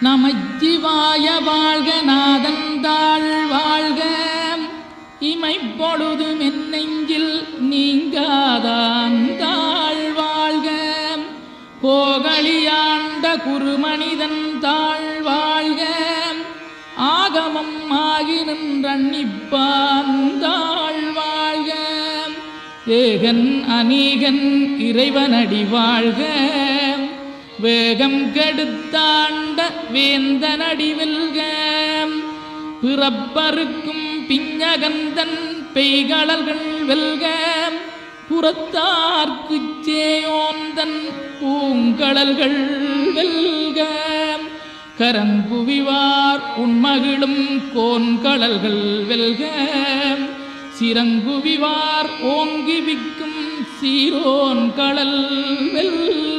நமச்சிவாய வாழ்க நாதந்தாள் வாழ்க இமைப்பொழுதும் என் நெஞ்சில் நீங்காதாந்தாள் வாழ்க கோகலியாண்ட குருமனிதன் தாழ் வாழ்க ஆகமம் ஆகி நின்றன்னிப்பான் தாழ் வாழ்க ஏகன் அநீகன் இறைவனடி வாழ்க வேகம் கெடுத்தாண்ட வேந்தனடி வெல்க பிறப்பருக்கும் பிஞகந்தன் பெய்களல்கள் வெல்க புறத்தார்க்குச் சேயோந்தன் பூங்கடல்கள் வெல்க கரங்குவிவார் உண்மகிழும் கோன்கடல்கள் வெல்க சிறங்குவிவார் ஓங்கி விக்கும் சீரோன் கடல் வெல்க.